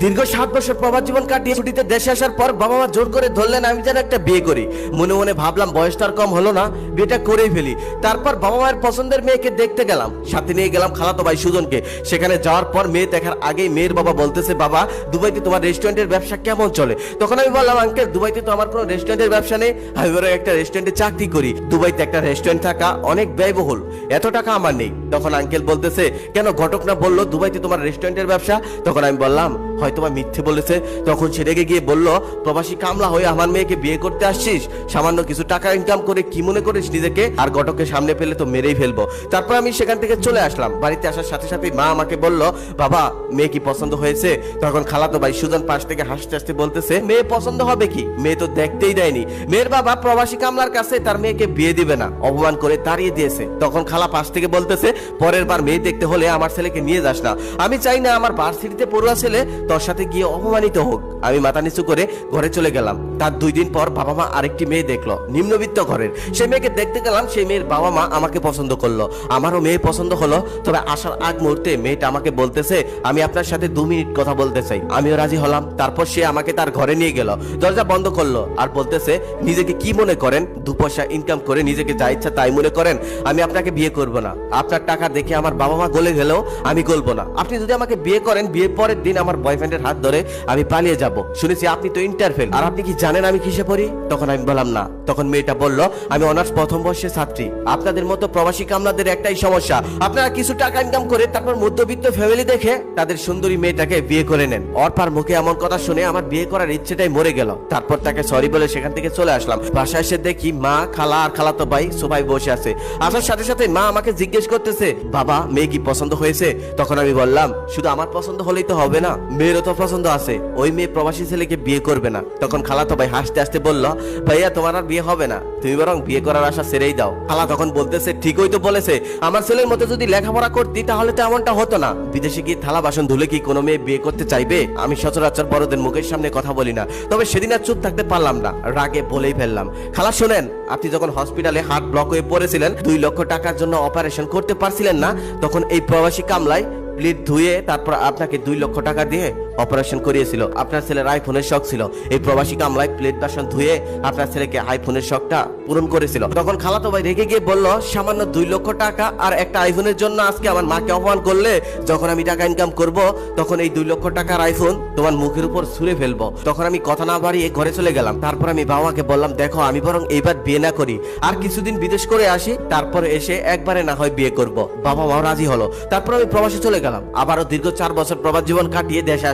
দীর্ঘ 7 বছর প্রবাস জীবন কাটিয়ে ছুটিতে দেশে আসার পর বাবা মা জোর করে ধরলেন আমি যেন একটা বিয়ে করি। মনে মনে ভাবলাম বয়সটা আর কম হলো না, বিয়েটা করেই ফেলি। তারপর বাবা মায়ের পছন্দের মেয়েকে দেখতে গেলাম, সাথে নিয়ে গেলাম খালাতো ভাই সুজনকে। সেখানে যাওয়ার পর মেয়ে দেখার আগেই মেয়ের বাবা বলতেছে, বাবা দুবাইতে তোমার রেস্টুরেন্টের ব্যবসা কেমন চলে? তখন আমি বললাম, আঙ্কেল দুবাইতে তো আমার কোনো রেস্টুরেন্টের ব্যবসা নেই, আমি বরং একটা রেস্টুরেন্টে চাকরি করি। দুবাইতে একটা রেস্টুরেন্ট থাকা অনেক ব্যয়বহুল, এত টাকা আমার নেই। তখন আঙ্কেল বলতেছে, কেন ঘটক না বললো দুবাইতে তোমার রেস্টুরেন্টের ব্যবসা? তখন আমি বললাম হয়তো বা মিথ্যে বলেছে। তখন সে রেগে গিয়ে বলল, প্রবাসী কামলা হয়ে আমার মেয়েকে বিয়ে করতে আসছিস? সামান্য কিছু টাকা ইনকাম করে কি মনে করিস নিজেকে? আর ঘটককে সামনে পেলে তো মেরেই ফেলবো। তারপর আমি সেখান থেকে চলে আসলাম। বাড়িতে আসার সাথে সাথে মা আমাকে বলল, বাবা মেয়ে কি পছন্দ হয়েছে? তখন খালাতো ভাই সুজন পাশ থেকে হাসতে হাসতে বলতেছে, মেয়ে পছন্দ হবে কি, মেয়ে তো দেখতেই দেয়নি। মেয়ের বাবা প্রবাসী কামলার কাছে তার মেয়েকে বিয়ে দিবে না, অপমান করে তাড়িয়ে দিয়েছে। তখন খালা পাশ থেকে বলতেছে, পরের বার মেয়ে দেখতে হলে আমার ছেলেকে নিয়ে যাস না, আমি চাই না আমার ভার্সিটিতে পড়ুয়া ছেলে তোর সাথে গিয়ে অপমানিত হোক। আমি মাথা নিচু করে ঘরে চলে গেলাম। তার 2 দিন পর বাবা মা আরেকটি মেয়ে দেখলো, নিম্নবিত্ত ঘরের। সেই মেয়েকে দেখতে গেলাম, সেই মেয়ের বাবা মা আমাকে পছন্দ করলো, আমারও মেয়ে পছন্দ হলো। তবে আসার আগ মুহূর্তে মেয়েটা আমাকে বলতেছে, আমি আপনার সাথে 2 মিনিট কথা বলতে চাই। আমিও রাজি হলাম। তারপর সে আমাকে তার ঘরে নিয়ে গেল, দরজা বন্ধ করলো আর বলতেছে, নিজেকে কি মনে করেন? 2 পয়সা ইনকাম করে নিজেকে যা ইচ্ছা তাই মনে করেন? আমি আপনাকে বিয়ে করব না। আপনার টাকা দেখে আমার বাবা মা গলে গেলেও আমি গলবো না। আপনি যদি আমাকে বিয়ে করেন, বিয়ের পরের দিন আমার বয়ফ্রেন্ডের হাত ধরে আমি পালিয়ে যাব। শুনেছি আপনি তো ইন্টারফেল, আর আপনি কি জানেন আমি কিসে পড়ি? তখন আমি বললাম না। তখন মেয়েটা বলল, আমি অনার্স প্রথম বর্ষের ছাত্রী। আপনাদের মতো প্রবাসী কামলাদের একটাই সমস্যা, আপনারা কিছু টাকা ইনকাম করে তারপর মধ্যবিত্ত ফ্যামিলি দেখে তাদের সুন্দরী মেয়েটাকে বিয়ে করে নেন। অর্পার মুখে এমন কথা শুনে আমার বিয়ে করার ইচ্ছেটাই মরে গেল। তারপর তাকে সরি বলে সেখান থেকে চলে আসলাম। বাসায় এসে দেখি মা, খালা আর খালাতো ভাই সবাই বসে আছে। আসার সাথে সাথে মা আমাকে জিজ্ঞেস করতেছে, বাবা মেয়ে কি পছন্দ হয়েছে? তখন আমি বললাম, শুধু আমার পছন্দ হলেই তো হবে না, মেয়েরও তো পছন্দ আছে, ওই মেয়ে প্রবাসী ছেলেকে বিয়ে করবে না। তখন খালাতো ভাই হাসতে হাসতে বলল, ভাইয়া তোমার আর বিয়ে হবে না, তুমি বরং বিয়ে করার আশা ছেড়েই দাও। খালা তখন বলতেছে, ঠিকই তো বলেছে, আমার ছেলের মতো যদি লেখাপড়া করতি তাহলে তো এমনটা হতো না। বিদেশে গিয়ে থালা বাসন ধুলে কি কোনো মেয়ে বিয়ে করতে চাইবে? আমি সচরাচর বড়দের মুখের সামনে কথা বলি না, তবে সেদিন আর চুপ থাকতে পারলাম না, রাগে বলেই ফেললাম, খালা শোনেন, আপনি যখন হসপিটালে হার্ট ব্লক হয়ে পড়েছিলেন, 2 লক্ষ টাকার জন্য অপারেশন করতে পারছিলেন না, তখন এই প্রবাসী কামলায় প্লেট ধুয়ে তারপর আপনাকে 2 লক্ষ টাকা দিয়ে অপারেশন করিয়েছিল। আপনার ছেলের আইফোনের শখ ছিল, এই প্রবাসী কামলায় প্লেট বাসন ধুয়ে আপনার ছেলেকে আইফোনের শখটা পূরণ করেছিল। তখন খালাতো ভাই রেগে গিয়ে বলল, সামান্য 2 লক্ষ টাকা আর একটা আইফোনের জন্য আজকে আমার মাকে অপমান করলে? যখন আমি টাকা ইনকাম করব তখন এই 2 লক্ষ টাকার আইফোন তোমার মুখের উপর ছুঁড়ে ফেলবো। তখন আমি কথা না বাড়িয়ে ঘরে চলে গেলাম। তারপর আমি বাবাকে বললাম, দেখো আমি বরং এইবার বিয়ে না করি, আর কিছুদিন বিদেশ করে আসি, তারপর এসে একবারে না হয় বিয়ে করব। বাবা মাও রাজি হলো। তারপর আমি প্রবাসে চলে গেলাম। আবারও দীর্ঘ 4 বছর প্রবাস জীবন কাটিয়ে দেশে আসলাম।